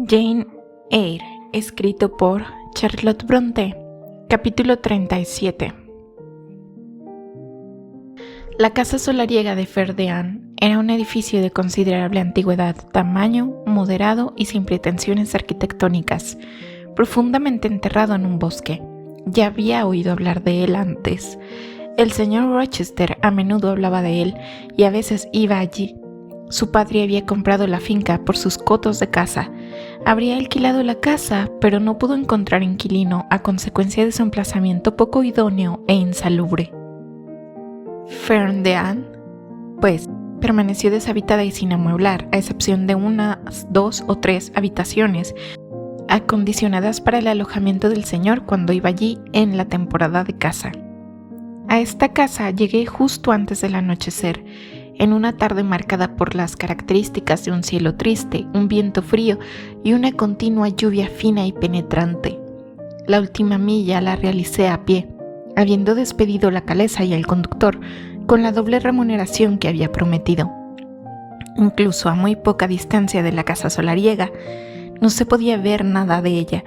Jane Eyre, escrito por Charlotte Brontë, capítulo 37. La casa solariega de Ferdinand era un edificio de considerable antigüedad, tamaño moderado y sin pretensiones arquitectónicas, profundamente enterrado en un bosque. Ya había oído hablar de él antes. El señor Rochester a menudo hablaba de él y a veces iba allí. Su padre había comprado la finca por sus cotos de caza. Habría alquilado la casa, pero no pudo encontrar inquilino a consecuencia de su emplazamiento poco idóneo e insalubre. Ferdinand, pues, permaneció deshabitada y sin amueblar, a excepción de unas 2 o 3 habitaciones, acondicionadas para el alojamiento del señor cuando iba allí en la temporada de caza. A esta casa llegué justo antes del anochecer, en una tarde marcada por las características de un cielo triste, un viento frío y una continua lluvia fina y penetrante. La última milla la realicé a pie, habiendo despedido la calesa y el conductor con la doble remuneración que había prometido. Incluso a muy poca distancia de la casa solariega, no se podía ver nada de ella.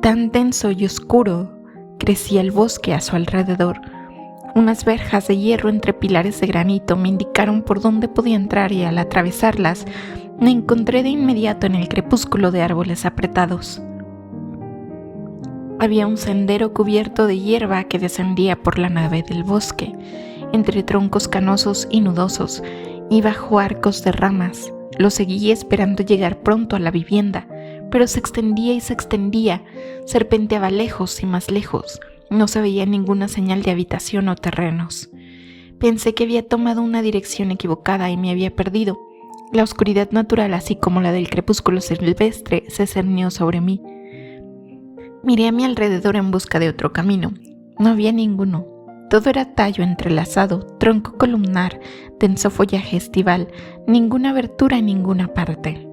Tan denso y oscuro crecía el bosque a su alrededor. Unas verjas de hierro entre pilares de granito me indicaron por dónde podía entrar y al atravesarlas me encontré de inmediato en el crepúsculo de árboles apretados. Había un sendero cubierto de hierba que descendía por la nave del bosque, entre troncos canosos y nudosos y bajo arcos de ramas. Lo seguí esperando llegar pronto a la vivienda, pero se extendía y se extendía, serpenteaba lejos y más lejos. No se veía ninguna señal de habitación o terrenos. Pensé que había tomado una dirección equivocada y me había perdido. La oscuridad natural, así como la del crepúsculo silvestre, se cernió sobre mí. Miré a mi alrededor en busca de otro camino. No había ninguno. Todo era tallo entrelazado, tronco columnar, denso follaje estival, ninguna abertura en ninguna parte.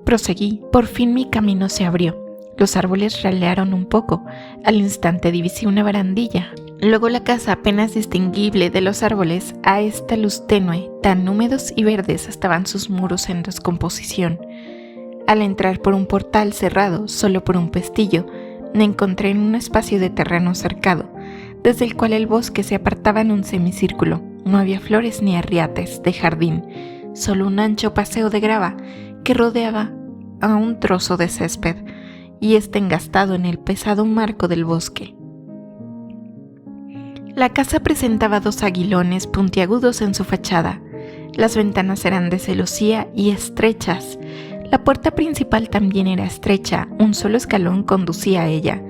Proseguí. Por fin mi camino se abrió. Los árboles ralearon un poco. Al instante divisé una barandilla. Luego la casa apenas distinguible de los árboles. A esta luz tenue, tan húmedos y verdes estaban sus muros en descomposición. Al entrar por un portal cerrado, solo por un pestillo, me encontré en un espacio de terreno cercado, desde el cual el bosque se apartaba en un semicírculo. No había flores ni arriates de jardín, solo un ancho paseo de grava que rodeaba a un trozo de césped, y engastado en el pesado marco del bosque. La casa presentaba 2 aguilones puntiagudos en su fachada. Las ventanas eran de celosía y estrechas. La puerta principal también era estrecha, un solo escalón conducía a ella.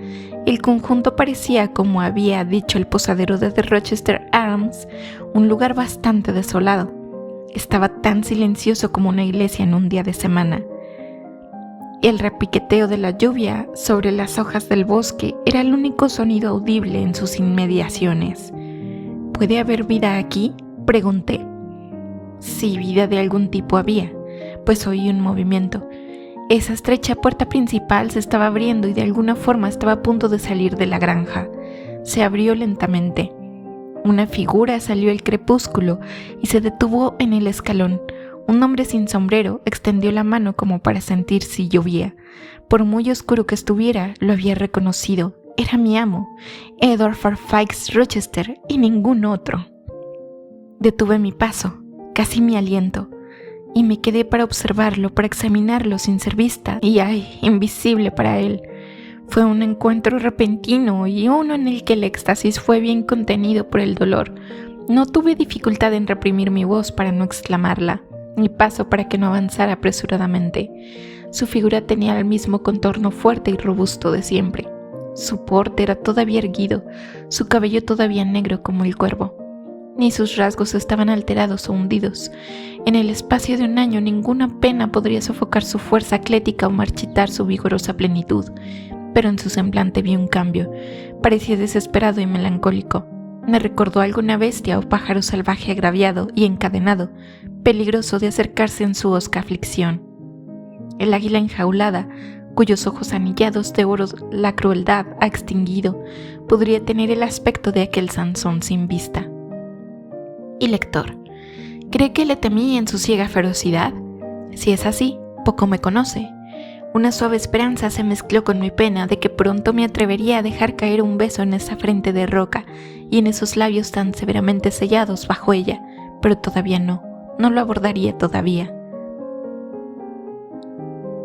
El conjunto parecía, como había dicho el posadero de The Rochester Arms, un lugar bastante desolado. Estaba tan silencioso como una iglesia en un día de semana. El repiqueteo de la lluvia sobre las hojas del bosque era el único sonido audible en sus inmediaciones. ¿Puede haber vida aquí?, pregunté. Sí, vida de algún tipo había, pues oí un movimiento. Esa estrecha puerta principal se estaba abriendo y de alguna forma estaba a punto de salir de la granja. Se abrió lentamente. Una figura salió del crepúsculo y se detuvo en el escalón. Un hombre sin sombrero extendió la mano como para sentir si llovía. Por muy oscuro que estuviera, lo había reconocido. Era mi amo, Edward Fairfax Rochester, y ningún otro. Detuve mi paso, casi mi aliento, y me quedé para observarlo, para examinarlo sin ser vista y, invisible para él. Fue un encuentro repentino y uno en el que el éxtasis fue bien contenido por el dolor. No tuve dificultad en reprimir mi voz para no exclamarla, ni paso para que no avanzara apresuradamente. Su figura tenía el mismo contorno fuerte y robusto de siempre. Su porte era todavía erguido, su cabello todavía negro como el cuervo. Ni sus rasgos estaban alterados o hundidos. En el espacio de un año ninguna pena podría sofocar su fuerza atlética o marchitar su vigorosa plenitud, pero en su semblante vi un cambio. Parecía desesperado y melancólico. Me recordó a alguna bestia o pájaro salvaje agraviado y encadenado, peligroso de acercarse en su hosca aflicción. El águila enjaulada, cuyos ojos anillados de oro la crueldad ha extinguido, podría tener el aspecto de aquel Sansón sin vista. Y lector, ¿cree que le temí en su ciega ferocidad? Si es así, poco me conoce. Una suave esperanza se mezcló con mi pena de que pronto me atrevería a dejar caer un beso en esa frente de roca y en esos labios tan severamente sellados bajo ella, pero todavía no lo abordaría todavía.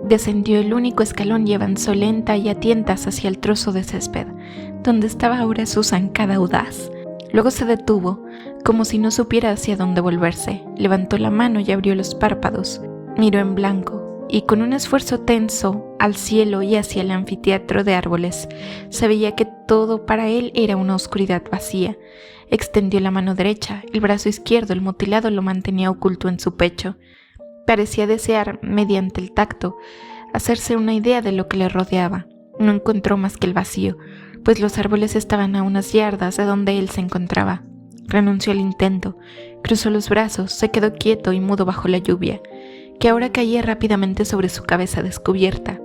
Descendió el único escalón y avanzó lenta y a tientas hacia el trozo de césped, donde estaba ahora su zancada audaz. Luego se detuvo, como si no supiera hacia dónde volverse, levantó la mano y abrió los párpados, miró en blanco, y con un esfuerzo tenso al cielo y hacia el anfiteatro de árboles, se veía que todo para él era una oscuridad vacía. Extendió la mano derecha, el brazo izquierdo, el mutilado, lo mantenía oculto en su pecho. Parecía desear, mediante el tacto, hacerse una idea de lo que le rodeaba. No encontró más que el vacío, pues los árboles estaban a unas yardas de donde él se encontraba. Renunció al intento, cruzó los brazos, se quedó quieto y mudo bajo la lluvia, que ahora caía rápidamente sobre su cabeza descubierta.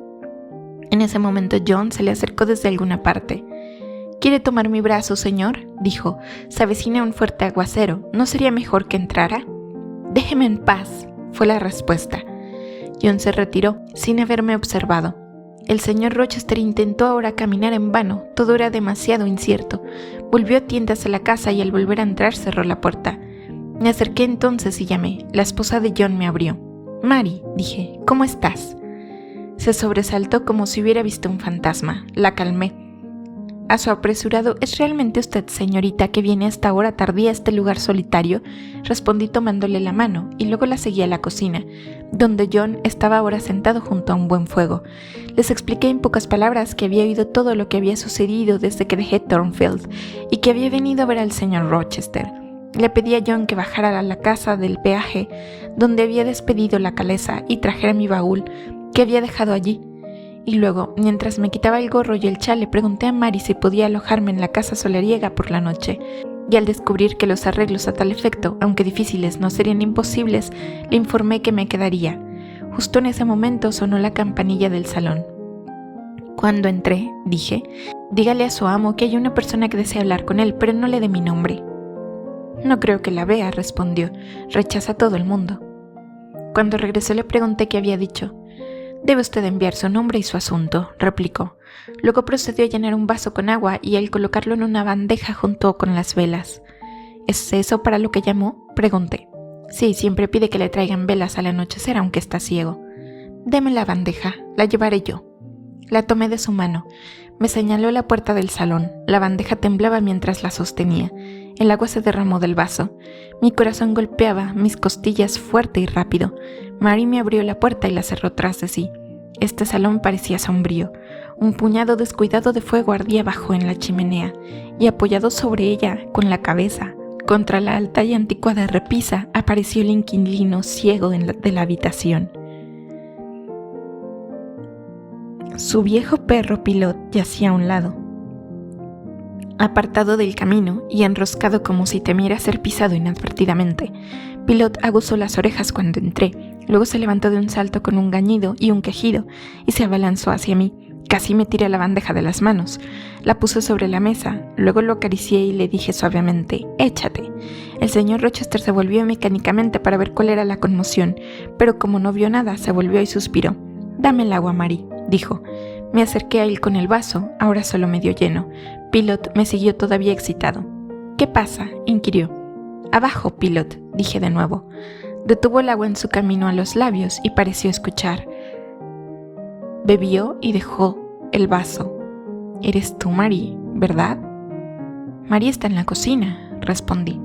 En ese momento John se le acercó desde alguna parte. «¿Quiere tomar mi brazo, señor?», dijo. «Se avecina un fuerte aguacero. ¿No sería mejor que entrara?» «Déjeme en paz», fue la respuesta. John se retiró, sin haberme observado. El señor Rochester intentó ahora caminar en vano, todo era demasiado incierto. Volvió a tientas a la casa y al volver a entrar cerró la puerta. Me acerqué entonces y llamé. La esposa de John me abrió. «Mary», dije, «¿cómo estás?». Se sobresaltó como si hubiera visto un fantasma. La calmé. «A su apresurado, ¿es realmente usted, señorita, que viene a esta hora tardía a este lugar solitario?», respondí tomándole la mano, y luego la seguí a la cocina, donde John estaba ahora sentado junto a un buen fuego. Les expliqué en pocas palabras que había oído todo lo que había sucedido desde que dejé Thornfield y que había venido a ver al señor Rochester. Le pedí a John que bajara a la casa del peaje, donde había despedido la calesa, y trajera mi baúl, que había dejado allí. Y luego, mientras me quitaba el gorro y el chal, le pregunté a Mary si podía alojarme en la casa solariega por la noche, y al descubrir que los arreglos a tal efecto, aunque difíciles, no serían imposibles, le informé que me quedaría. Justo en ese momento sonó la campanilla del salón. Cuando entré, dije, «Dígale a su amo que hay una persona que desea hablar con él, pero no le dé mi nombre». «No creo que la vea», respondió, «rechaza a todo el mundo». Cuando regresó le pregunté qué había dicho. «Debe usted enviar su nombre y su asunto», replicó. Luego procedió a llenar un vaso con agua y al colocarlo en una bandeja junto con las velas. «¿Es eso para lo que llamó?», pregunté. «Sí, siempre pide que le traigan velas al anochecer aunque está ciego». «Deme la bandeja, la llevaré yo». La tomé de su mano. Me señaló la puerta del salón. La bandeja temblaba mientras la sostenía. El agua se derramó del vaso. Mi corazón golpeaba mis costillas fuerte y rápido. Mary me abrió la puerta y la cerró tras de sí. Este salón parecía sombrío. Un puñado descuidado de fuego ardía abajo en la chimenea, y apoyado sobre ella, con la cabeza, contra la alta y anticuada repisa, apareció el inquilino ciego de la habitación. Su viejo perro Pilot yacía a un lado, apartado del camino y enroscado como si temiera ser pisado inadvertidamente. Pilot aguzó las orejas cuando entré, luego se levantó de un salto con un gañido y un quejido y se abalanzó hacia mí. Casi me tiré la bandeja de las manos. La puso sobre la mesa, luego lo acaricié y le dije suavemente, «Échate». El señor Rochester se volvió mecánicamente para ver cuál era la conmoción, pero como no vio nada, se volvió y suspiró. «Dame el agua, Mary», dijo. Me acerqué a él con el vaso, ahora solo medio lleno. Pilot me siguió todavía excitado. «¿Qué pasa?», inquirió. «Abajo, Pilot», dije de nuevo. Detuvo el agua en su camino a los labios y pareció escuchar. Bebió y dejó el vaso. «Eres tú, Mary, ¿verdad?» «Mary está en la cocina», respondí.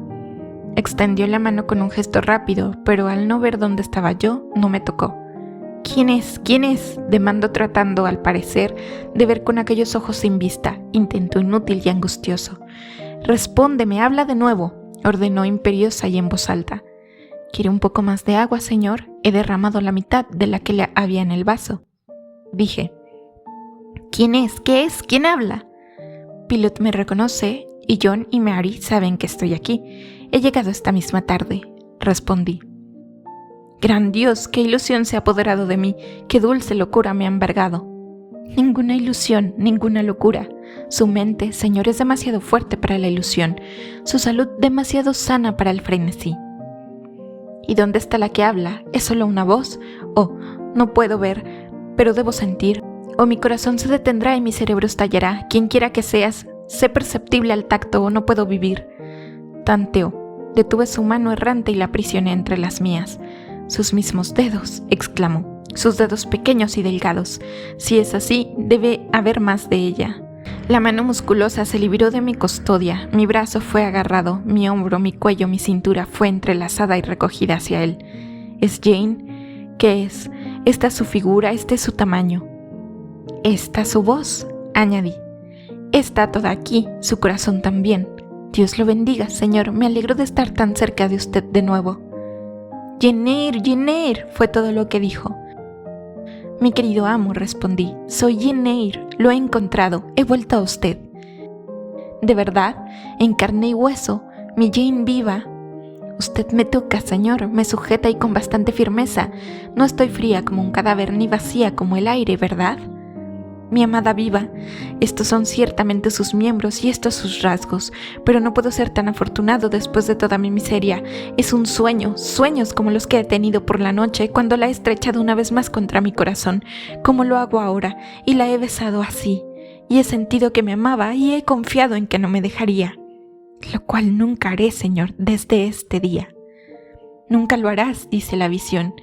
Extendió la mano con un gesto rápido, pero al no ver dónde estaba yo, no me tocó. «¿Quién es? ¿Quién es?», demandó tratando, al parecer, de ver con aquellos ojos sin vista, intento inútil y angustioso. «Respóndeme, habla de nuevo», ordenó imperiosa y en voz alta. «¿Quiere un poco más de agua, señor? He derramado la mitad de la que le había en el vaso», dije. «¿Quién es? ¿Qué es? ¿Quién habla?» «Pilot me reconoce y John y Mary saben que estoy aquí. He llegado esta misma tarde», respondí. «Gran Dios, qué ilusión se ha apoderado de mí, qué dulce locura me ha embargado». «Ninguna ilusión, ninguna locura. Su mente, señor, es demasiado fuerte para la ilusión, su salud demasiado sana para el frenesí». «¿Y dónde está la que habla? ¿Es solo una voz? Oh, no puedo ver. pero debo sentir, o mi corazón se detendrá y mi cerebro estallará. Quien quiera que seas, sé perceptible al tacto o no puedo vivir. Tanteó. Detuve su mano errante y la aprisioné entre las mías. Sus mismos dedos, exclamó. Sus dedos pequeños y delgados. Si es así, debe haber más de ella. La mano musculosa se libró de mi custodia, mi brazo fue agarrado, mi hombro, mi cuello, mi cintura fue entrelazada y recogida hacia él. ¿Es Jane? ¿Qué es? Esta es su figura, este es su tamaño. Esta su voz, añadí. Está toda aquí, su corazón también. Dios lo bendiga, señor, me alegro de estar tan cerca de usted de nuevo. Jane Eyre, fue todo lo que dijo. Mi querido amo, respondí, soy Jane Eyre, lo he encontrado, he vuelto a usted. ¿De verdad? En carne y hueso, mi Jane viva. Usted me toca, señor, me sujeta y con bastante firmeza. No estoy fría como un cadáver ni vacía como el aire, ¿verdad? Mi amada viva, estos son ciertamente sus miembros y estos sus rasgos, pero no puedo ser tan afortunado después de toda mi miseria. Es un sueño, sueños como los que he tenido por la noche cuando la he estrechado una vez más contra mi corazón, como lo hago ahora, y la he besado así, y he sentido que me amaba y he confiado en que no me dejaría, lo cual nunca haré, señor, desde este día. Nunca lo harás, dice la visión,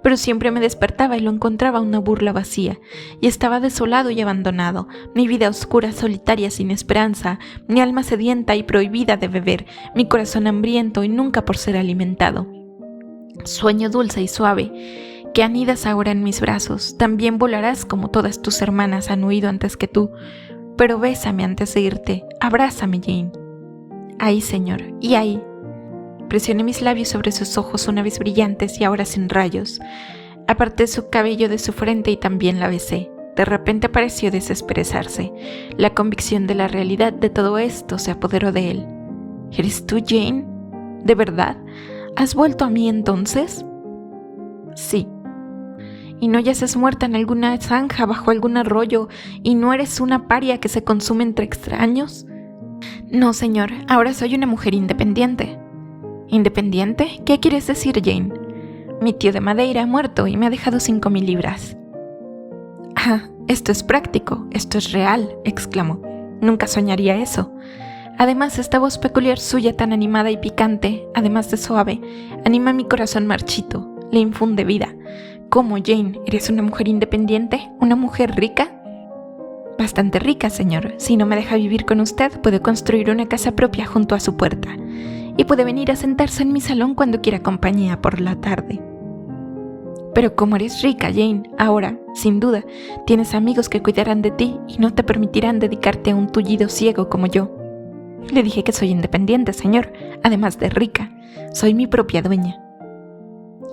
pero siempre me despertaba y lo encontraba una burla vacía, y estaba desolado y abandonado, mi vida oscura, solitaria, sin esperanza, mi alma sedienta y prohibida de beber, mi corazón hambriento y nunca por ser alimentado. Sueño dulce y suave, que anidas ahora en mis brazos, también volarás como todas tus hermanas han huido antes que tú, pero bésame antes de irte, abrázame, Jane. Ahí, señor, y ahí. Presioné mis labios sobre sus ojos una vez brillantes y ahora sin rayos. Aparté su cabello de su frente y también la besé. De repente pareció desesperezarse. La convicción de la realidad de todo esto se apoderó de él. ¿Eres tú, Jane? ¿De verdad? ¿Has vuelto a mí entonces? Sí. ¿Y no yaces muerta en alguna zanja bajo algún arroyo y no eres una paria que se consume entre extraños? No, señor, ahora soy una mujer independiente. ¿Independiente? ¿Qué quieres decir, Jane? Mi tío de Madeira ha muerto y me ha dejado 5.000 libras. Ah, esto es práctico, esto es real, exclamó. Nunca soñaría eso. Además, esta voz peculiar suya tan animada y picante, además de suave, anima mi corazón marchito, le infunde vida. ¿Cómo, Jane? ¿Eres una mujer independiente? ¿Una mujer rica? Bastante rica, señor. Si no me deja vivir con usted, puedo construir una casa propia junto a su puerta. Y puede venir a sentarse en mi salón cuando quiera compañía por la tarde. Pero como eres rica, Jane, ahora, sin duda, tienes amigos que cuidarán de ti y no te permitirán dedicarte a un tullido ciego como yo. Le dije que soy independiente, señor, además de rica. Soy mi propia dueña.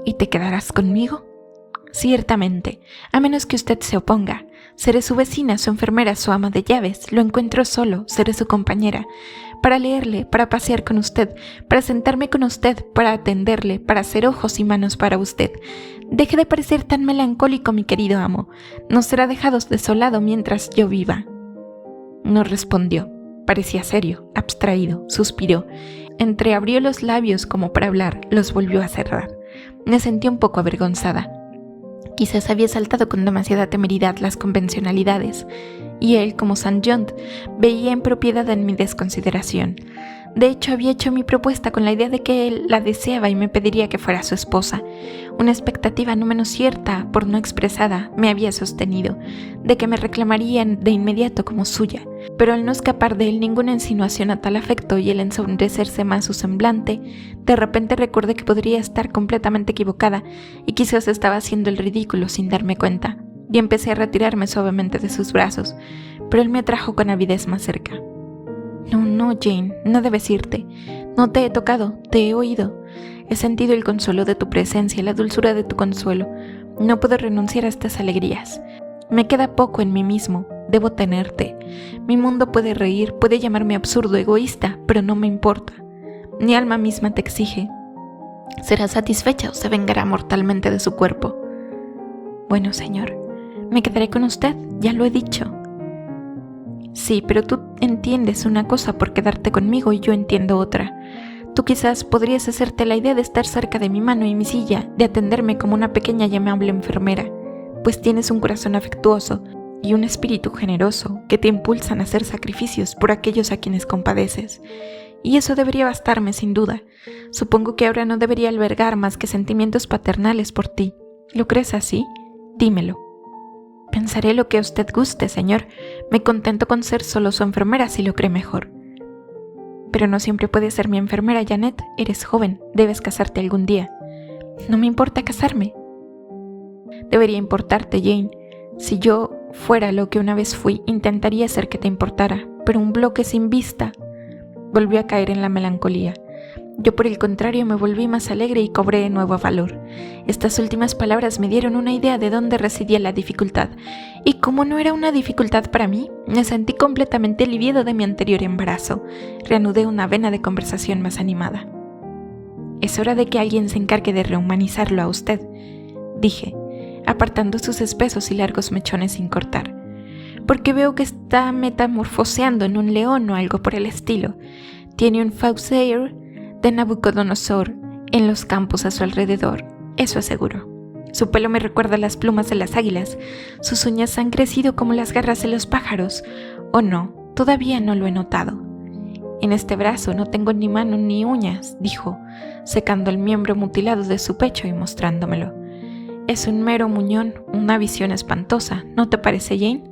¿Y te quedarás conmigo? Ciertamente, a menos que usted se oponga. Seré su vecina, su enfermera, su ama de llaves. Lo encuentro solo, seré su compañera. Para leerle, para pasear con usted, para sentarme con usted, para atenderle, para hacer ojos y manos para usted. Deje de parecer tan melancólico, mi querido amo. No será dejado desolado mientras yo viva. No respondió. Parecía serio, abstraído, suspiró. Entreabrió los labios como para hablar, los volvió a cerrar. Me sentí un poco avergonzada. Quizás había saltado con demasiada temeridad las convencionalidades, y él, como St. John, veía en propiedad en mi desconsideración. De hecho, había hecho mi propuesta con la idea de que él la deseaba y me pediría que fuera su esposa. Una expectativa no menos cierta, por no expresada, me había sostenido, de que me reclamarían de inmediato como suya. Pero al no escapar de él ninguna insinuación a tal afecto y el ensombrecerse más su semblante, de repente recordé que podría estar completamente equivocada y quizás estaba haciendo el ridículo sin darme cuenta, y empecé a retirarme suavemente de sus brazos, pero él me atrajo con avidez más cerca. No, Jane, no debes irte. No te he tocado, te he oído. He sentido el consuelo de tu presencia, la dulzura de tu consuelo. No puedo renunciar a estas alegrías. Me queda poco en mí mismo, debo tenerte. Mi mundo puede reír, puede llamarme absurdo, egoísta, pero no me importa. Mi alma misma te exige. ¿Será satisfecha o se vengará mortalmente de su cuerpo? Bueno, señor, me quedaré con usted, ya lo he dicho. Sí, pero tú entiendes una cosa por quedarte conmigo y yo entiendo otra. Tú quizás podrías hacerte la idea de estar cerca de mi mano y mi silla, de atenderme como una pequeña y amable enfermera. pues tienes un corazón afectuoso y un espíritu generoso que te impulsan a hacer sacrificios por aquellos a quienes compadeces. Y eso debería bastarme sin duda. Supongo que ahora no debería albergar más que sentimientos paternales por ti. ¿Lo crees así? Dímelo. Pensaré lo que a usted guste, señor. Me contento con ser solo su enfermera si lo cree mejor. Pero no siempre puedes ser mi enfermera, Janet. Eres joven, debes casarte algún día. No me importa casarme. Debería importarte, Jane. Si yo fuera lo que una vez fui, intentaría hacer que te importara, pero un bloque sin vista. Volvió a caer en la melancolía. Yo, por el contrario, me volví más alegre y cobré de nuevo valor. Estas últimas palabras me dieron una idea de dónde residía la dificultad, y como no era una dificultad para mí, me sentí completamente aliviado de mi anterior embarazo. Reanudé una vena de conversación más animada. Es hora de que alguien se encargue de rehumanizarlo a usted, dije, apartando sus espesos y largos mechones sin cortar, porque veo que está metamorfoseando en un león o algo por el estilo. Tiene un Fauxair de Nabucodonosor en los campos a su alrededor, eso es seguro. Su pelo me recuerda a las plumas de las águilas, sus uñas han crecido como las garras de los pájaros, o no, todavía no lo he notado. En este brazo no tengo ni mano ni uñas, dijo, secando el miembro mutilado de su pecho y mostrándomelo. Es un mero muñón, una visión espantosa, ¿no te parece, Jane?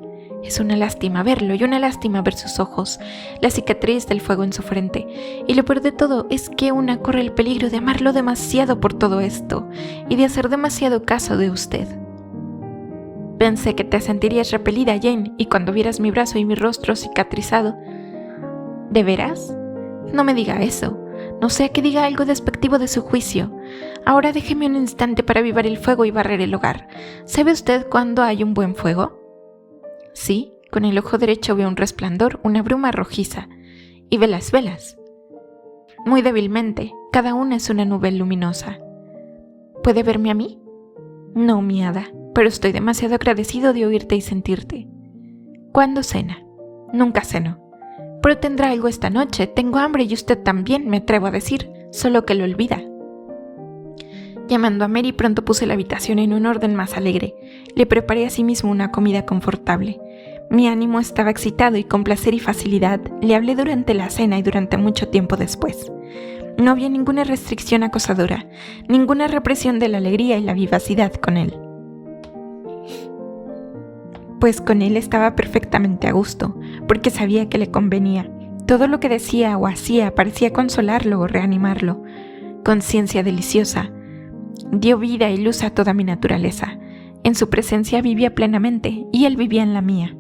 Es una lástima verlo y una lástima ver sus ojos, la cicatriz del fuego en su frente. Y lo peor de todo es que una corre el peligro de amarlo demasiado por todo esto y de hacer demasiado caso de usted. Pensé que te sentirías repelida, Jane, y cuando vieras mi brazo y mi rostro cicatrizado. ¿De veras? No me diga eso. No sea que diga algo despectivo de su juicio. Ahora déjeme un instante para avivar el fuego y barrer el hogar. ¿Sabe usted cuándo hay un buen fuego? Sí, con el ojo derecho veo un resplandor, una bruma rojiza. Y ve las velas. Muy débilmente, cada una es una nube luminosa. ¿Puede verme a mí? No, mi hada, pero estoy demasiado agradecido de oírte y sentirte. ¿Cuándo cena? Nunca ceno. Pero tendrá algo esta noche. Tengo hambre y usted también, me atrevo a decir, solo que lo olvida. Llamando a Mary, pronto puse la habitación en un orden más alegre. Le preparé a sí mismo una comida confortable. Mi ánimo estaba excitado y con placer y facilidad le hablé durante la cena y durante mucho tiempo después. No había ninguna restricción acosadora, ninguna represión de la alegría y la vivacidad con él. Pues con él estaba perfectamente a gusto, porque sabía que le convenía. Todo lo que decía o hacía parecía consolarlo o reanimarlo. Conciencia deliciosa. Dio vida y luz a toda mi naturaleza. En su presencia vivía plenamente y él vivía en la mía.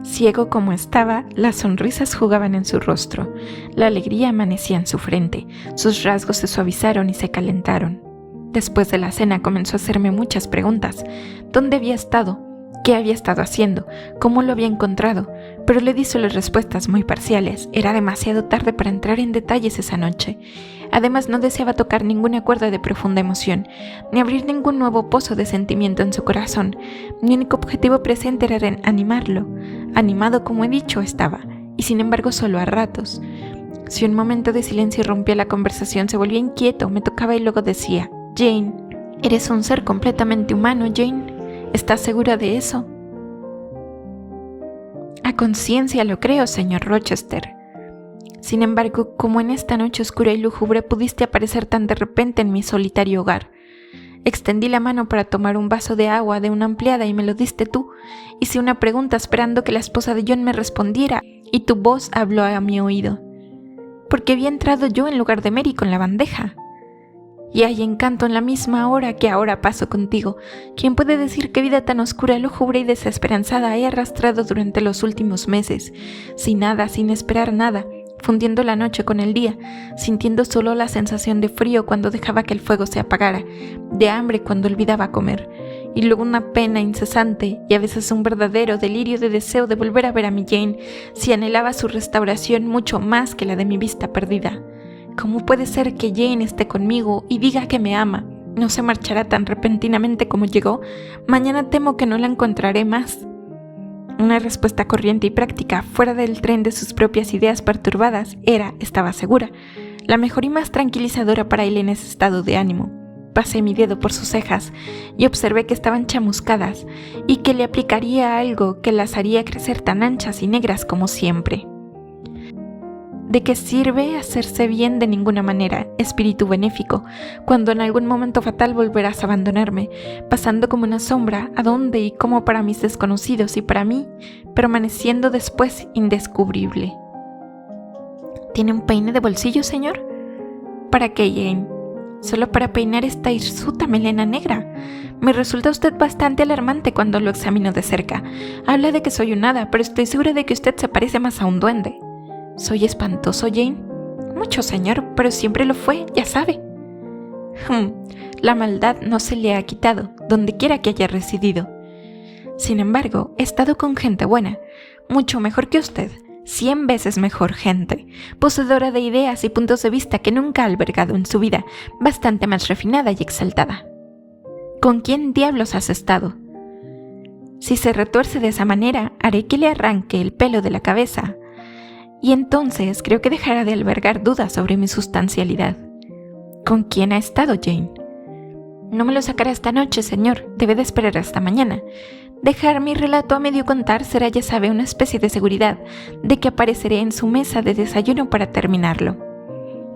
Ciego como estaba, las sonrisas jugaban en su rostro, la alegría amanecía en su frente, sus rasgos se suavizaron y se calentaron. Después de la cena comenzó a hacerme muchas preguntas. ¿Dónde había estado? ¿Qué había estado haciendo? ¿Cómo lo había encontrado? Pero le di solo respuestas muy parciales. Era demasiado tarde para entrar en detalles esa noche. Además, no deseaba tocar ninguna cuerda de profunda emoción, ni abrir ningún nuevo pozo de sentimiento en su corazón. Mi único objetivo presente era animarlo. Animado, como he dicho, estaba, y sin embargo solo a ratos. Si un momento de silencio rompía la conversación, se volvía inquieto, me tocaba y luego decía: Jane, eres un ser completamente humano, Jane. ¿Estás segura de eso? A conciencia lo creo, señor Rochester. Sin embargo, como en esta noche oscura y lúgubre pudiste aparecer tan de repente en mi solitario hogar. Extendí la mano para tomar un vaso de agua de una ampliada y me lo diste tú. Hice una pregunta esperando que la esposa de John me respondiera y tu voz habló a mi oído. ¿Por qué había entrado yo en lugar de Mary con la bandeja? Y hay encanto en la misma hora que ahora paso contigo. ¿Quién puede decir qué vida tan oscura, lúgubre y desesperanzada he arrastrado durante los últimos meses? Sin nada, sin esperar nada, fundiendo la noche con el día, sintiendo solo la sensación de frío cuando dejaba que el fuego se apagara, de hambre cuando olvidaba comer, y luego una pena incesante y a veces un verdadero delirio de deseo de volver a ver a mi Jane, si anhelaba su restauración mucho más que la de mi vista perdida. ¿Cómo puede ser que Jane esté conmigo y diga que me ama? ¿No se marchará tan repentinamente como llegó? Mañana temo que no la encontraré más. Una respuesta corriente y práctica, fuera del tren de sus propias ideas perturbadas, estaba segura, la mejor y más tranquilizadora para él en ese estado de ánimo. pasé mi dedo por sus cejas y observé que estaban chamuscadas y que le aplicaría algo que las haría crecer tan anchas y negras como siempre. ¿De qué sirve hacerse bien de ninguna manera, espíritu benéfico, cuando en algún momento fatal volverás a abandonarme, pasando como una sombra a dónde y cómo para mis desconocidos y para mí, permaneciendo después indescubrible? ¿Tiene un peine de bolsillo, señor? ¿Para qué, Jane? Solo para peinar esta hirsuta melena negra. Me resulta usted bastante alarmante cuando lo examino de cerca. Habla de que soy un hada, pero estoy segura de que usted se parece más a un duende. ¿Soy espantoso, Jane? Mucho, señor, pero siempre lo fue, ya sabe. La maldad no se le ha quitado, donde quiera que haya residido. Sin embargo, he estado con gente buena, mucho mejor que usted, 100 veces mejor gente, poseedora de ideas y puntos de vista que nunca ha albergado en su vida, bastante más refinada y exaltada. ¿Con quién diablos has estado? Si se retuerce de esa manera, haré que le arranque el pelo de la cabeza. Y entonces creo que dejará de albergar dudas sobre mi sustancialidad. ¿Con quién ha estado, Jane? No me lo sacará esta noche, señor. Debe de esperar hasta mañana. Dejar mi relato a medio contar será, ya sabe, una especie de seguridad de que apareceré en su mesa de desayuno para terminarlo.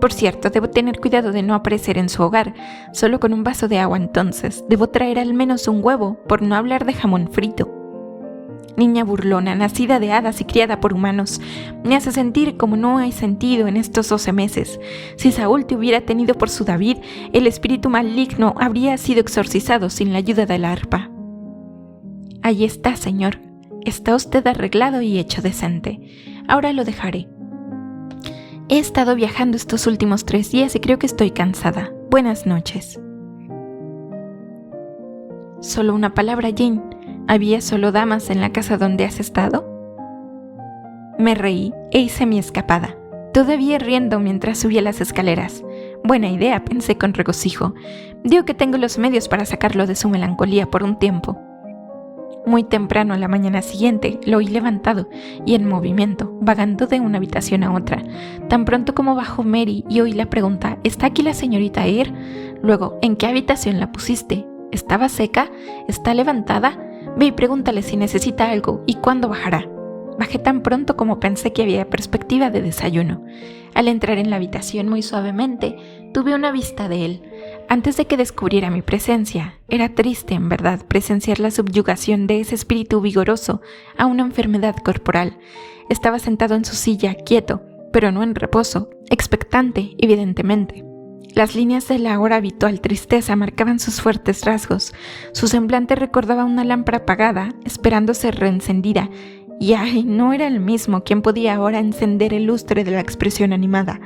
Por cierto, debo tener cuidado de no aparecer en su hogar, solo con un vaso de agua entonces. Debo traer al menos un huevo, por no hablar de jamón frito. Niña burlona, nacida de hadas y criada por humanos, me hace sentir como no he sentido en estos 12 meses. Si Saúl te hubiera tenido por su David, el espíritu maligno habría sido exorcizado sin la ayuda de la arpa. Ahí está, señor. Está usted arreglado y hecho decente. Ahora lo dejaré. He estado viajando estos últimos 3 días y creo que estoy cansada. Buenas noches. Solo una palabra, Jane. ¿Había solo damas en la casa donde has estado? Me reí e hice mi escapada, todavía riendo mientras subía las escaleras. Buena idea, pensé con regocijo. Digo que tengo los medios para sacarlo de su melancolía por un tiempo. Muy temprano a la mañana siguiente lo oí levantado y en movimiento, vagando de una habitación a otra. Tan pronto como bajó Mary y oí la pregunta: ¿está aquí la señorita Eyre? Luego, ¿en qué habitación la pusiste? ¿Estaba seca? ¿Está levantada? Ve y pregúntale si necesita algo y cuándo bajará. Bajé tan pronto como pensé que había perspectiva de desayuno. Al entrar en la habitación muy suavemente, tuve una vista de él. Antes de que descubriera mi presencia, era triste, en verdad, presenciar la subyugación de ese espíritu vigoroso a una enfermedad corporal. Estaba sentado en su silla, quieto, pero no en reposo, expectante, evidentemente. Las líneas de la ahora habitual tristeza marcaban sus fuertes rasgos. Su semblante recordaba una lámpara apagada, esperando ser reencendida, y ¡ay! No era el mismo quien podía ahora encender el lustre de la expresión animada.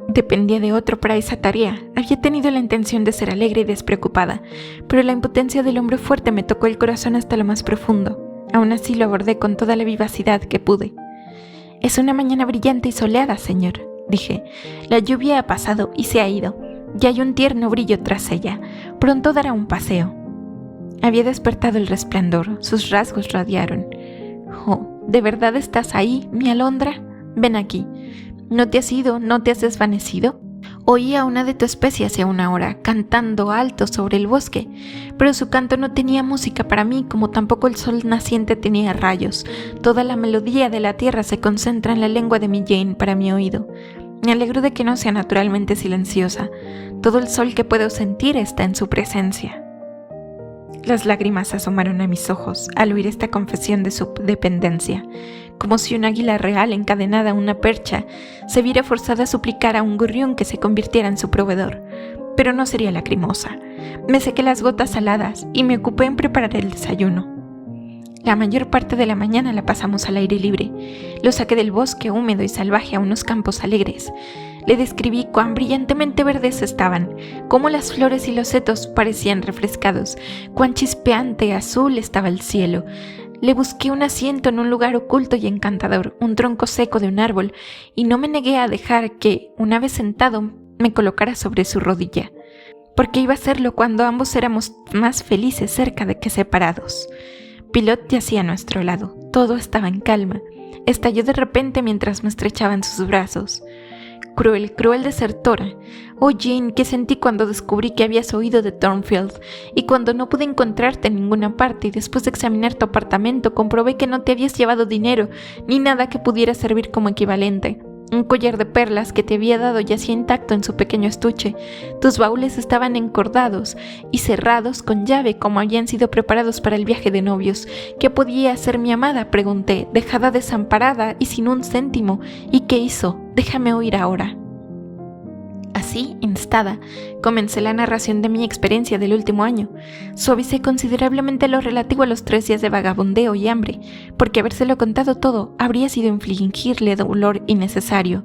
Dependía de otro para esa tarea. Había tenido la intención de ser alegre y despreocupada, pero la impotencia del hombre fuerte me tocó el corazón hasta lo más profundo. Aún así lo abordé con toda la vivacidad que pude. «Es una mañana brillante y soleada, señor», dije. «La lluvia ha pasado y se ha ido, y hay un tierno brillo tras ella. Pronto dará un paseo». Había despertado el resplandor, sus rasgos radiaron. «Oh, ¿de verdad estás ahí, mi alondra? Ven aquí. ¿No te has ido? ¿No te has desvanecido?» Oí a una de tu especie hace una hora, cantando alto sobre el bosque, pero su canto no tenía música para mí, como tampoco el sol naciente tenía rayos. Toda la melodía de la tierra se concentra en la lengua de mi Jane para mi oído. Me alegro de que no sea naturalmente silenciosa. Todo el sol que puedo sentir está en su presencia. Las lágrimas asomaron a mis ojos al oír esta confesión de su dependencia, como si un águila real encadenada a una percha se viera forzada a suplicar a un gorrión que se convirtiera en su proveedor. Pero no sería lacrimosa. Me sequé las gotas saladas y me ocupé en preparar el desayuno. La mayor parte de la mañana la pasamos al aire libre. Lo saqué del bosque húmedo y salvaje a unos campos alegres. Le describí cuán brillantemente verdes estaban, cómo las flores y los setos parecían refrescados, cuán chispeante azul estaba el cielo. Le busqué un asiento en un lugar oculto y encantador, un tronco seco de un árbol, y no me negué a dejar que, una vez sentado, me colocara sobre su rodilla, porque iba a hacerlo cuando ambos éramos más felices cerca de que separados. Pilot yacía a nuestro lado, todo estaba en calma. Estalló de repente mientras me estrechaba en sus brazos. Cruel, cruel desertora. Oh, Jane, ¿qué sentí cuando descubrí que habías oído de Thornfield? Y cuando no pude encontrarte en ninguna parte y después de examinar tu apartamento comprobé que no te habías llevado dinero ni nada que pudiera servir como equivalente. Un collar de perlas que te había dado yacía intacto en su pequeño estuche. Tus baúles estaban encordados y cerrados con llave como habían sido preparados para el viaje de novios. ¿Qué podía hacer mi amada?, pregunté, dejada desamparada y sin un céntimo. ¿Y qué hizo? Déjame oír ahora. Así, instada, comencé la narración de mi experiencia del último año. Suavicé considerablemente lo relativo a los 3 días de vagabundeo y hambre, porque habérselo contado todo habría sido infligirle dolor innecesario.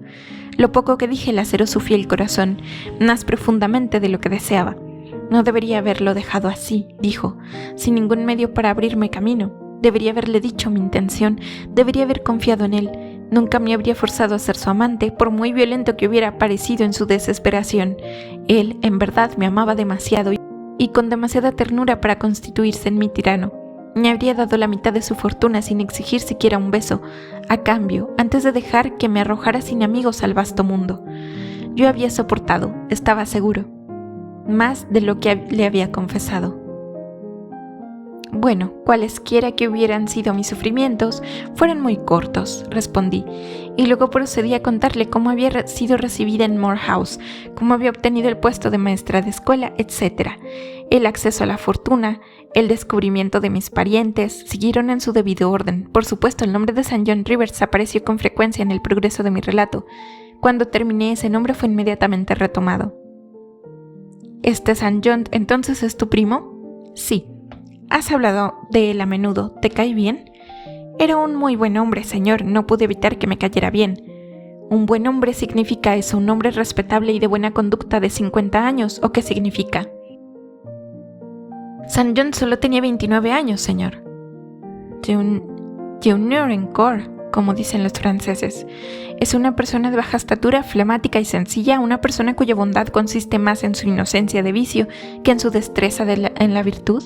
Lo poco que dije laceró su fiel corazón, más profundamente de lo que deseaba. No debería haberlo dejado así, dijo, sin ningún medio para abrirme camino. Debería haberle dicho mi intención, debería haber confiado en él. Nunca me habría forzado a ser su amante, por muy violento que hubiera parecido en su desesperación. Él, en verdad, me amaba demasiado y con demasiada ternura para constituirse en mi tirano. Me habría dado la mitad de su fortuna sin exigir siquiera un beso, a cambio, antes de dejar que me arrojara sin amigos al vasto mundo. Yo había soportado, estaba seguro, más de lo que le había confesado. Bueno, cualesquiera que hubieran sido mis sufrimientos, fueron muy cortos, respondí, y luego procedí a contarle cómo había sido recibida en Moor House, cómo había obtenido el puesto de maestra de escuela, etc. El acceso a la fortuna, el descubrimiento de mis parientes, siguieron en su debido orden. Por supuesto, el nombre de St. John Rivers apareció con frecuencia en el progreso de mi relato. Cuando terminé, ese nombre fue inmediatamente retomado. ¿Este St. John entonces es tu primo? Sí. ¿Has hablado de él a menudo? ¿Te cae bien? Era un muy buen hombre, señor. No pude evitar que me cayera bien. ¿Un buen hombre significa eso? ¿Un hombre respetable y de buena conducta de 50 años? ¿O qué significa? St. John solo tenía 29 años, señor. Junior encore, como dicen los franceses. Es una persona de baja estatura, flemática y sencilla, una persona cuya bondad consiste más en su inocencia de vicio que en su destreza en la virtud.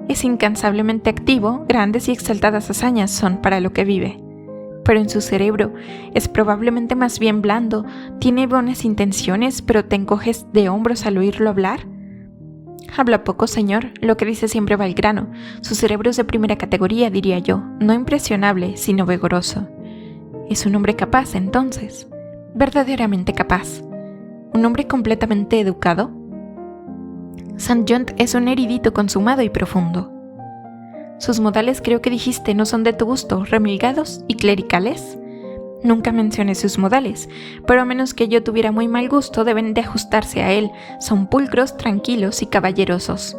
Es incansablemente activo, grandes y exaltadas hazañas son para lo que vive. Pero en su cerebro es probablemente más bien blando, tiene buenas intenciones, pero te encoges de hombros al oírlo hablar. Habla poco, señor, lo que dice siempre va al grano. Su cerebro es de primera categoría, diría yo, no impresionable, sino vigoroso. Es un hombre capaz, entonces, verdaderamente capaz. ¿Un hombre completamente educado? St. John es un erudito consumado y profundo. Sus modales, creo que dijiste, no son de tu gusto, remilgados y clericales. Nunca mencioné sus modales, pero a menos que yo tuviera muy mal gusto, deben de ajustarse a él. Son pulcros, tranquilos y caballerosos.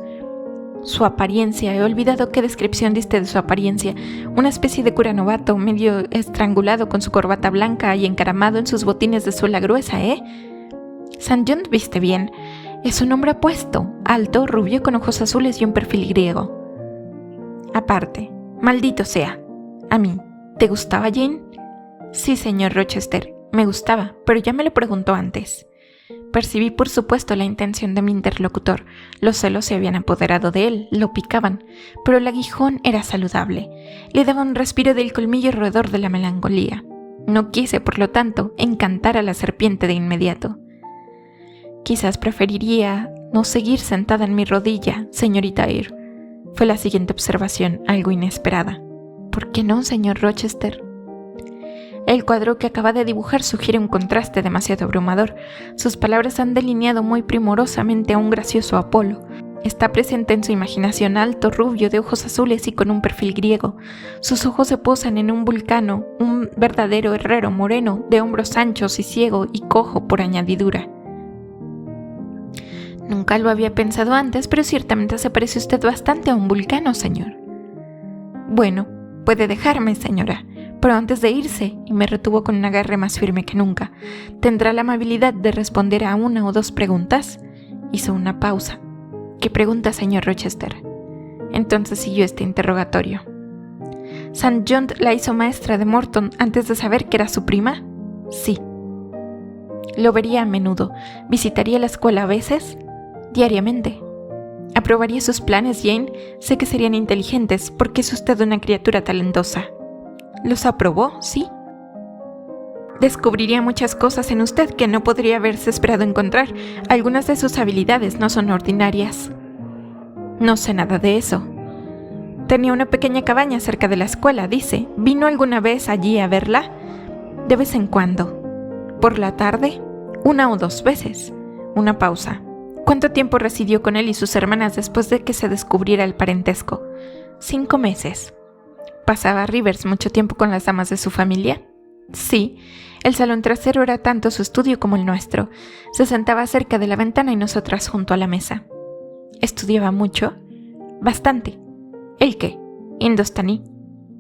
Su apariencia, he olvidado qué descripción diste de su apariencia. Una especie de cura novato, medio estrangulado con su corbata blanca y encaramado en sus botines de suela gruesa, ¿eh? St. John viste bien. Es un hombre apuesto, alto, rubio, con ojos azules y un perfil griego. Aparte, maldito sea. ¿A mí? ¿Te gustaba Jane? Sí, señor Rochester, me gustaba, pero ya me lo preguntó antes. Percibí, por supuesto, la intención de mi interlocutor. Los celos se habían apoderado de él, lo picaban, pero el aguijón era saludable. Le daba un respiro del colmillo roedor de la melancolía. No quise, por lo tanto, encantar a la serpiente de inmediato. Quizás preferiría no seguir sentada en mi rodilla, señorita Eyre. Fue la siguiente observación, algo inesperada. ¿Por qué no, señor Rochester? El cuadro que acaba de dibujar sugiere un contraste demasiado abrumador. Sus palabras han delineado muy primorosamente a un gracioso Apolo. Está presente en su imaginación alto, rubio, de ojos azules y con un perfil griego. Sus ojos se posan en un vulcano, un verdadero herrero moreno, de hombros anchos y ciego y cojo por añadidura. Nunca lo había pensado antes, pero ciertamente se parece usted bastante a un vulcano, señor. Bueno, puede dejarme, señora, pero antes de irse, y me retuvo con un agarre más firme que nunca, ¿tendrá la amabilidad de responder a 1 o 2 preguntas? Hizo una pausa. ¿Qué pregunta, señor Rochester? Entonces siguió este interrogatorio. ¿St. John la hizo maestra de Morton antes de saber que era su prima? Sí. ¿Lo vería a menudo? ¿Visitaría la escuela a veces? Diariamente. ¿Aprobaría sus planes, Jane? Sé que serían inteligentes, porque es usted una criatura talentosa. ¿Los aprobó? Sí. Descubriría muchas cosas en usted que no podría haberse esperado encontrar. Algunas de sus habilidades no son ordinarias. No sé nada de eso. Tenía una pequeña cabaña cerca de la escuela, dice. ¿Vino alguna vez allí a verla? De vez en cuando. ¿Por la tarde? 1 o 2 veces. Una pausa. ¿Cuánto tiempo residió con él y sus hermanas después de que se descubriera el parentesco? 5 meses. ¿Pasaba Rivers mucho tiempo con las damas de su familia? Sí. El salón trasero era tanto su estudio como el nuestro. Se sentaba cerca de la ventana y nosotras junto a la mesa. ¿Estudiaba mucho? Bastante. ¿El qué? Indostaní.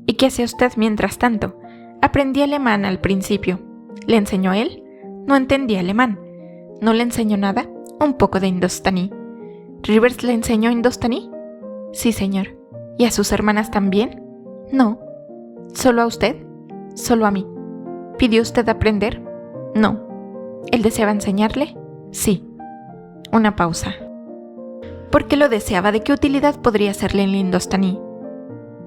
¿Y qué hacía usted mientras tanto? Aprendí alemán al principio. ¿Le enseñó él? No entendía alemán. ¿No le enseñó nada? Un poco de indostaní. ¿Rivers le enseñó indostaní? Sí, señor. ¿Y a sus hermanas también? No. ¿Solo a usted? Solo a mí. ¿Pidió usted aprender? No. ¿Él deseaba enseñarle? Sí. Una pausa. ¿Por qué lo deseaba? ¿De qué utilidad podría serle el indostaní?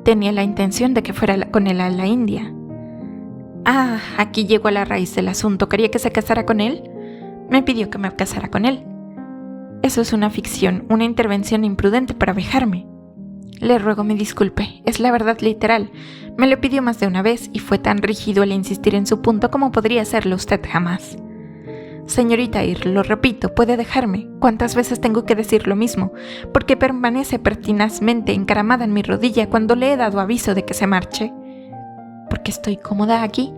Tenía la intención de que fuera con él a la India. Ah, aquí llegó a la raíz del asunto. ¿Quería que se casara con él? Me pidió que me casara con él. Eso es una ficción, una intervención imprudente para vejarme. Le ruego me disculpe, es la verdad literal. Me lo pidió más de una vez y fue tan rígido el insistir en su punto como podría hacerlo usted jamás. Señorita Ir, lo repito, puede dejarme. ¿Cuántas veces tengo que decir lo mismo? Porque permanece pertinazmente encaramada en mi rodilla cuando le he dado aviso de que se marche. ¿Porque estoy cómoda aquí?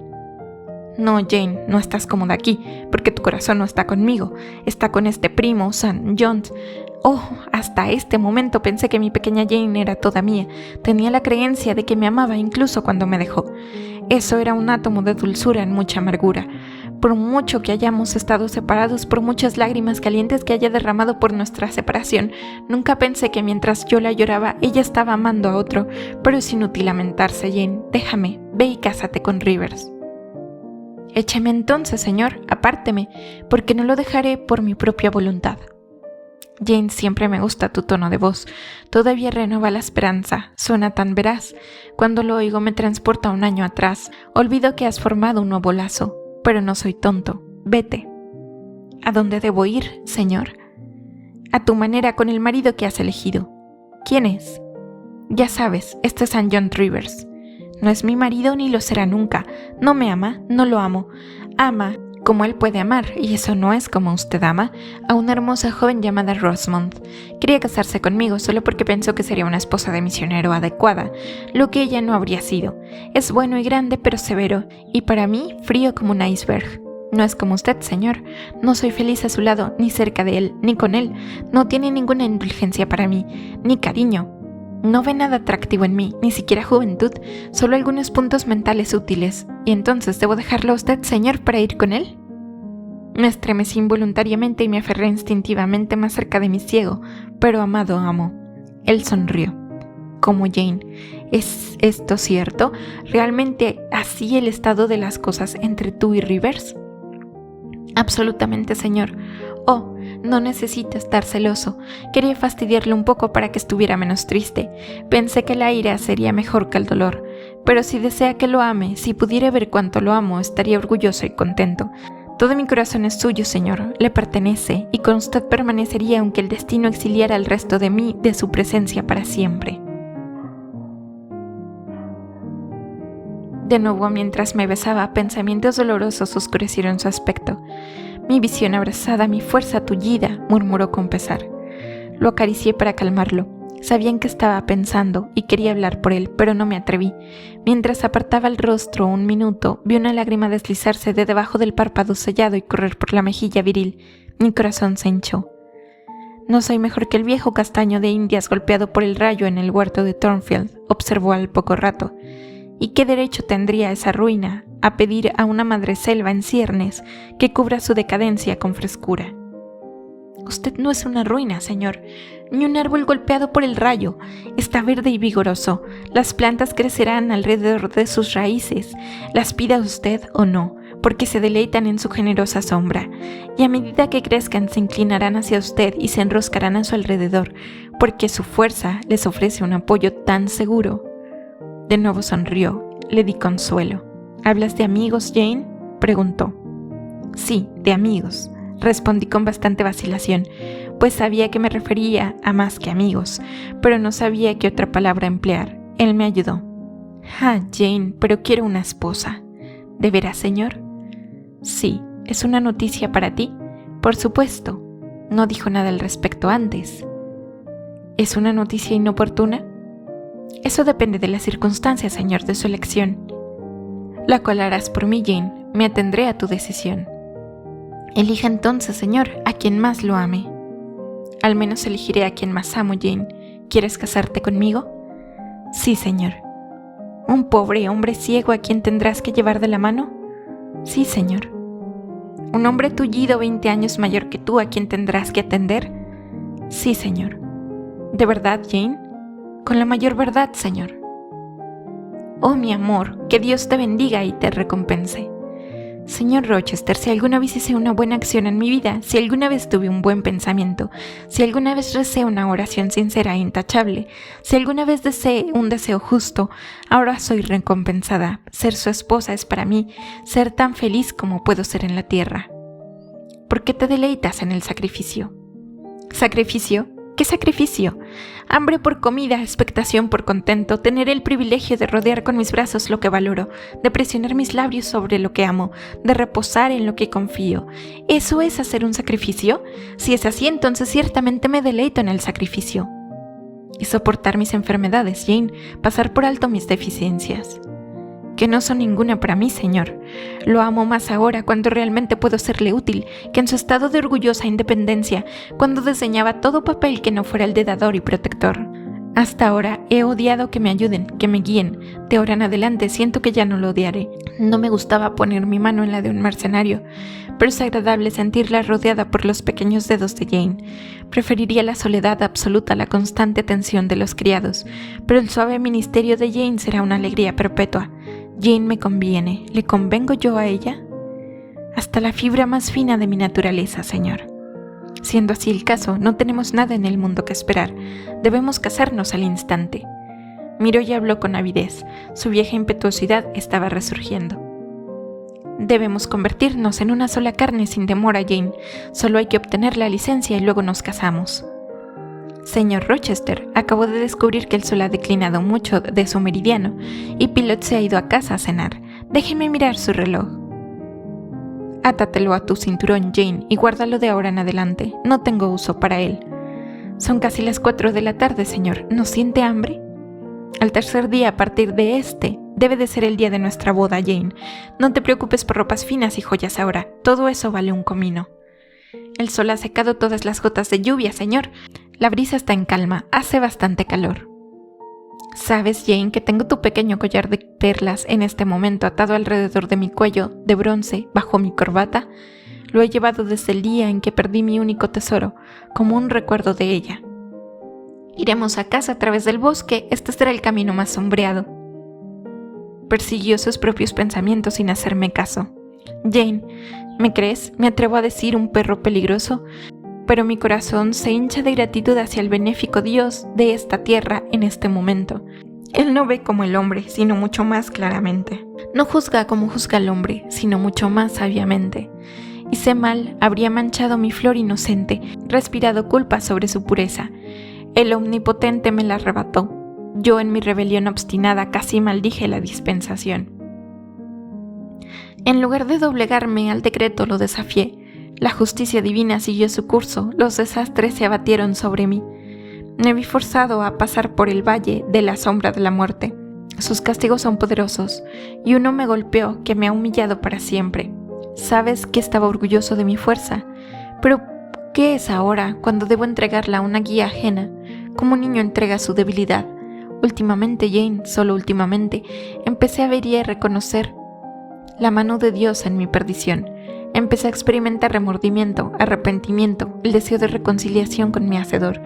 No, Jane, no estás cómoda aquí, porque tu corazón no está conmigo, está con este primo, St. John. Oh, hasta este momento pensé que mi pequeña Jane era toda mía. Tenía la creencia de que me amaba incluso cuando me dejó. Eso era un átomo de dulzura en mucha amargura. Por mucho que hayamos estado separados, por muchas lágrimas calientes que haya derramado por nuestra separación, nunca pensé que mientras yo la lloraba, ella estaba amando a otro. Pero es inútil lamentarse, Jane. Déjame, ve y cásate con Rivers. Écheme entonces, señor, apárteme, porque no lo dejaré por mi propia voluntad. Jane, siempre me gusta tu tono de voz. Todavía renueva la esperanza. Suena tan veraz. Cuando lo oigo me transporta un año atrás. Olvido que has formado un nuevo lazo. Pero no soy tonto. Vete. ¿A dónde debo ir, señor? A tu manera, con el marido que has elegido. ¿Quién es? Ya sabes, este es St. John Rivers. No es mi marido ni lo será nunca. No me ama, no lo amo. Ama como él puede amar, y eso no es como usted ama, a una hermosa joven llamada Rosamond. Quería casarse conmigo solo porque pensó que sería una esposa de misionero adecuada, lo que ella no habría sido. Es bueno y grande, pero severo, y para mí frío como un iceberg. No es como usted, señor. No soy feliz a su lado, ni cerca de él, ni con él. No tiene ninguna indulgencia para mí, ni cariño. No ve nada atractivo en mí, ni siquiera juventud, solo algunos puntos mentales útiles. ¿Y entonces debo dejarlo a usted, señor, para ir con él? Me estremecí involuntariamente y me aferré instintivamente más cerca de mi ciego, pero amado amo. Él sonrió. ¿Cómo, Jane? ¿Es esto cierto? ¿Realmente así el estado de las cosas entre tú y Rivers? Absolutamente, señor. Oh, no necesita estar celoso. Quería fastidiarle un poco para que estuviera menos triste. Pensé que la ira sería mejor que el dolor. Pero si desea que lo ame, si pudiera ver cuánto lo amo, estaría orgulloso y contento. Todo mi corazón es suyo, señor. Le pertenece, y con usted permanecería aunque el destino exiliara al resto de mí de su presencia para siempre. De nuevo, mientras me besaba, pensamientos dolorosos oscurecieron su aspecto. Mi visión abrazada, mi fuerza tullida, murmuró con pesar. Lo acaricié para calmarlo. Sabía en qué estaba pensando y quería hablar por él, pero no me atreví. Mientras apartaba el rostro un minuto, vi una lágrima deslizarse de debajo del párpado sellado y correr por la mejilla viril. Mi corazón se hinchó. No soy mejor que el viejo castaño de Indias golpeado por el rayo en el huerto de Thornfield, observó al poco rato. ¿Y qué derecho tendría esa ruina a pedir a una madreselva en ciernes que cubra su decadencia con frescura? Usted no es una ruina, señor, ni un árbol golpeado por el rayo. Está verde y vigoroso. Las plantas crecerán alrededor de sus raíces, las pida usted o no, porque se deleitan en su generosa sombra. Y a medida que crezcan se inclinarán hacia usted y se enroscarán a su alrededor, porque su fuerza les ofrece un apoyo tan seguro. De nuevo sonrió. Le di consuelo. ¿Hablas de amigos, Jane? preguntó. Sí, de amigos, respondí con bastante vacilación, pues sabía que me refería a más que amigos, pero no sabía qué otra palabra emplear. Él me ayudó. Jane, pero quiero una esposa. ¿De veras, señor? Sí, ¿es una noticia para ti? Por supuesto. No dijo nada al respecto antes. ¿Es una noticia inoportuna? Eso depende de las circunstancias, señor, de su elección. La cual harás por mí, Jane. Me atendré a tu decisión. Elija entonces, señor, a quien más lo ame. Al menos elegiré a quien más amo, Jane. ¿Quieres casarte conmigo? Sí, señor. ¿Un pobre hombre ciego a quien tendrás que llevar de la mano? Sí, señor. ¿Un hombre tullido 20 años mayor que tú a quien tendrás que atender? Sí, señor. ¿De verdad, Jane? Con la mayor verdad, señor. Oh, mi amor, que Dios te bendiga y te recompense. Señor Rochester, si alguna vez hice una buena acción en mi vida, si alguna vez tuve un buen pensamiento, si alguna vez recé una oración sincera e intachable, si alguna vez deseé un deseo justo, ahora soy recompensada. Ser su esposa es para mí ser tan feliz como puedo ser en la tierra. ¿Por qué te deleitas en el sacrificio? ¿Sacrificio? ¿Qué sacrificio? Hambre por comida, expectación por contento, tener el privilegio de rodear con mis brazos lo que valoro, de presionar mis labios sobre lo que amo, de reposar en lo que confío. ¿Eso es hacer un sacrificio? Si es así, entonces ciertamente me deleito en el sacrificio. Y soportar mis enfermedades, Jane, pasar por alto mis deficiencias. Que no son ninguna para mí, señor. Lo amo más ahora cuando realmente puedo serle útil que en su estado de orgullosa independencia, cuando diseñaba todo papel que no fuera el de dador y protector. Hasta ahora he odiado que me ayuden, que me guíen. De ahora en adelante siento que ya no lo odiaré. No me gustaba poner mi mano en la de un mercenario, pero es agradable sentirla rodeada por los pequeños dedos de Jane. Preferiría la soledad absoluta a la constante tensión de los criados, pero el suave ministerio de Jane será una alegría perpetua. Jane me conviene. ¿Le convengo yo a ella? Hasta la fibra más fina de mi naturaleza, señor. Siendo así el caso, no tenemos nada en el mundo que esperar. Debemos casarnos al instante. Miró y habló con avidez. Su vieja impetuosidad estaba resurgiendo. Debemos convertirnos en una sola carne sin demora, Jane. Solo hay que obtener la licencia y luego nos casamos. Señor Rochester, acabo de descubrir que el sol ha declinado mucho de su meridiano y Pilot se ha ido a casa a cenar. Déjeme mirar su reloj. Átatelo a tu cinturón, Jane, y guárdalo de ahora en adelante. No tengo uso para él. Son casi las 4 de la tarde, señor. ¿No siente hambre? Al tercer día a partir de este, debe de ser el día de nuestra boda, Jane. No te preocupes por ropas finas y joyas ahora. Todo eso vale un comino. El sol ha secado todas las gotas de lluvia, señor. La brisa está en calma. Hace bastante calor. ¿Sabes, Jane, que tengo tu pequeño collar de perlas en este momento atado alrededor de mi cuello, de bronce, bajo mi corbata? Lo he llevado desde el día en que perdí mi único tesoro, como un recuerdo de ella. Iremos a casa a través del bosque. Este será el camino más sombreado. Persiguió sus propios pensamientos sin hacerme caso. Jane, ¿me crees? Me atrevo a decir un perro peligroso, pero mi corazón se hincha de gratitud hacia el benéfico Dios de esta tierra en este momento. Él no ve como el hombre, sino mucho más claramente. No juzga como juzga el hombre, sino mucho más sabiamente. Hice mal, habría manchado mi flor inocente, respirado culpa sobre su pureza. El Omnipotente me la arrebató. Yo en mi rebelión obstinada casi maldije la dispensación. En lugar de doblegarme al decreto lo desafié. La justicia divina siguió su curso, los desastres se abatieron sobre mí. Me vi forzado a pasar por el valle de la sombra de la muerte. Sus castigos son poderosos, y uno me golpeó que me ha humillado para siempre. Sabes que estaba orgulloso de mi fuerza, pero ¿qué es ahora cuando debo entregarla a una guía ajena? Como un niño entrega su debilidad. Últimamente, Jane, solo últimamente, empecé a ver y a reconocer la mano de Dios en mi perdición. Empecé a experimentar remordimiento, arrepentimiento, el deseo de reconciliación con mi Hacedor.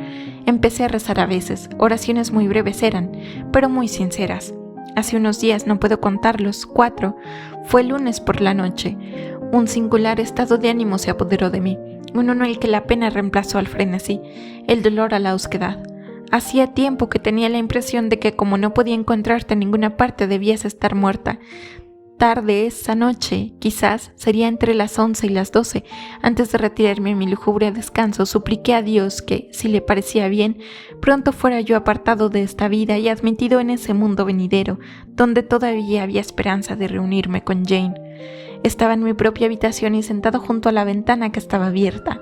Empecé a rezar a veces, oraciones muy breves eran, pero muy sinceras. Hace unos días, no puedo contarlos, 4, fue lunes por la noche. Un singular estado de ánimo se apoderó de mí, uno en el que la pena reemplazó al frenesí, el dolor a la osquedad. Hacía tiempo que tenía la impresión de que como no podía encontrarte en ninguna parte debías estar muerta. tarde esa noche, quizás sería entre las 11 y las 12, antes de retirarme a mi lúgubre descanso, supliqué a Dios que, si le parecía bien, pronto fuera yo apartado de esta vida y admitido en ese mundo venidero, donde todavía había esperanza de reunirme con Jane. Estaba en mi propia habitación y sentado junto a la ventana que estaba abierta.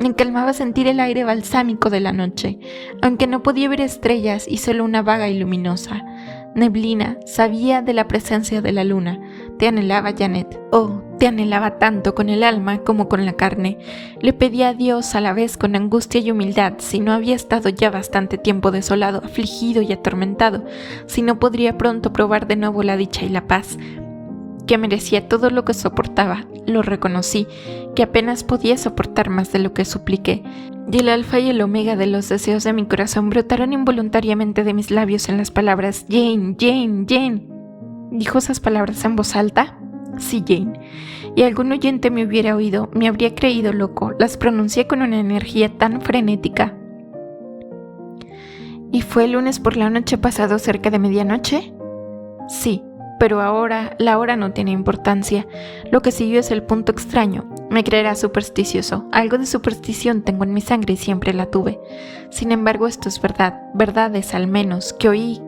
Me calmaba sentir el aire balsámico de la noche, aunque no podía ver estrellas y solo una vaga y luminosa neblina. Sabía de la presencia de la luna. Te anhelaba, Janet. Oh, te anhelaba tanto con el alma como con la carne. Le pedía a Dios a la vez con angustia y humildad si no había estado ya bastante tiempo desolado, afligido y atormentado, si no podría pronto probar de nuevo la dicha y la paz, que merecía todo lo que soportaba. Lo reconocí, que apenas podía soportar más de lo que supliqué, y el alfa y el omega de los deseos de mi corazón brotaron involuntariamente de mis labios en las palabras Jane, Jane, Jane. ¿Dijo esas palabras en voz alta? Sí, Jane. Y algún oyente me hubiera oído, me habría creído loco. Las pronuncié con una energía tan frenética. ¿Y fue el lunes por la noche pasado cerca de medianoche? Sí. Pero ahora, la hora no tiene importancia. Lo que siguió es el punto extraño. Me creerás supersticioso. Algo de superstición tengo en mi sangre y siempre la tuve. Sin embargo, esto es verdad. Verdades al menos que oí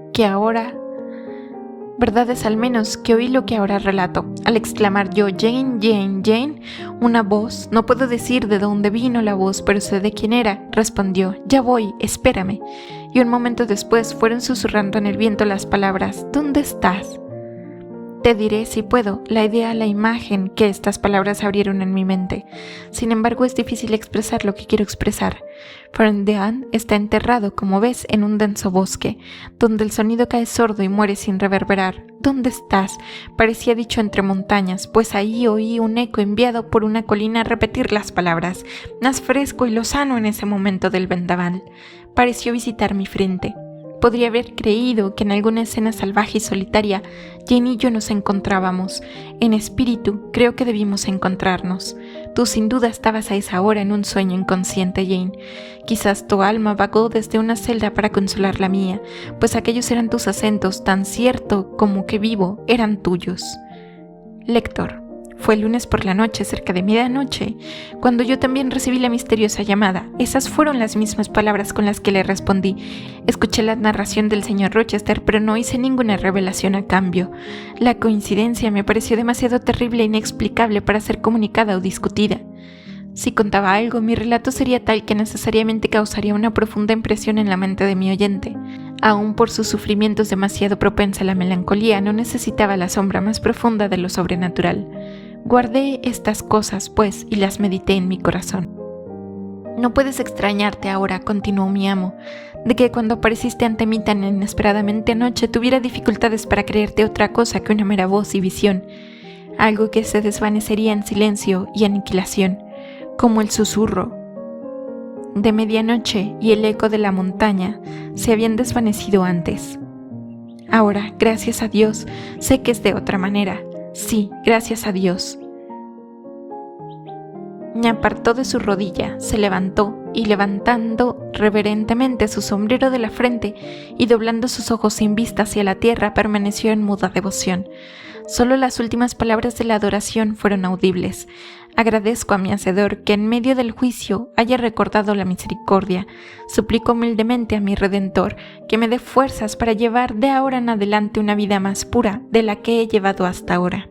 lo que ahora relato. Al exclamar yo, Jane, Jane, Jane, una voz, no puedo decir de dónde vino la voz, pero sé de quién era, respondió, ya voy, espérame. Y un momento después fueron susurrando en el viento las palabras, ¿dónde estás? Te diré, si puedo, la idea, la imagen que estas palabras abrieron en mi mente. Sin embargo, es difícil expresar lo que quiero expresar. Ferndean está enterrado, como ves, en un denso bosque, donde el sonido cae sordo y muere sin reverberar. ¿Dónde estás? Parecía dicho entre montañas, pues ahí oí un eco enviado por una colina a repetir las palabras, más fresco y lozano en ese momento del vendaval. Pareció visitar mi frente. Podría haber creído que en alguna escena salvaje y solitaria Jane y yo nos encontrábamos. En espíritu, creo que debimos encontrarnos. Tú sin duda estabas a esa hora en un sueño inconsciente, Jane. Quizás tu alma vagó desde una celda para consolar la mía, pues aquellos eran tus acentos, tan cierto como que vivo, eran tuyos. Lector. Fue el lunes por la noche, cerca de medianoche, cuando yo también recibí la misteriosa llamada. Esas fueron las mismas palabras con las que le respondí. Escuché la narración del señor Rochester, pero no hice ninguna revelación a cambio. La coincidencia me pareció demasiado terrible e inexplicable para ser comunicada o discutida. Si contaba algo, mi relato sería tal que necesariamente causaría una profunda impresión en la mente de mi oyente. Aún por sus sufrimientos demasiado propensa a la melancolía, no necesitaba la sombra más profunda de lo sobrenatural. Guardé estas cosas, pues, y las medité en mi corazón. No puedes extrañarte ahora, continuó mi amo, de que cuando apareciste ante mí tan inesperadamente anoche tuviera dificultades para creerte otra cosa que una mera voz y visión, algo que se desvanecería en silencio y aniquilación, como el susurro de medianoche y el eco de la montaña se habían desvanecido antes. Ahora, gracias a Dios, sé que es de otra manera. Sí, gracias a Dios. Me apartó de su rodilla, se levantó y levantando reverentemente su sombrero de la frente y doblando sus ojos sin vista hacia la tierra, permaneció en muda devoción. Solo las últimas palabras de la adoración fueron audibles. Agradezco a mi Hacedor que en medio del juicio haya recordado la misericordia. Suplico humildemente a mi Redentor que me dé fuerzas para llevar de ahora en adelante una vida más pura de la que he llevado hasta ahora.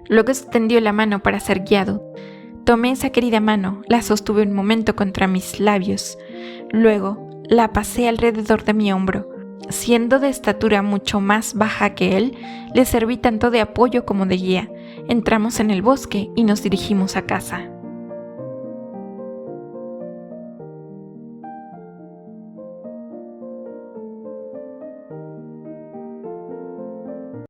Luego extendió la mano para ser guiado. Tomé esa querida mano, la sostuve un momento contra mis labios. Luego la pasé alrededor de mi hombro. Siendo de estatura mucho más baja que él, le serví tanto de apoyo como de guía. Entramos en el bosque y nos dirigimos a casa.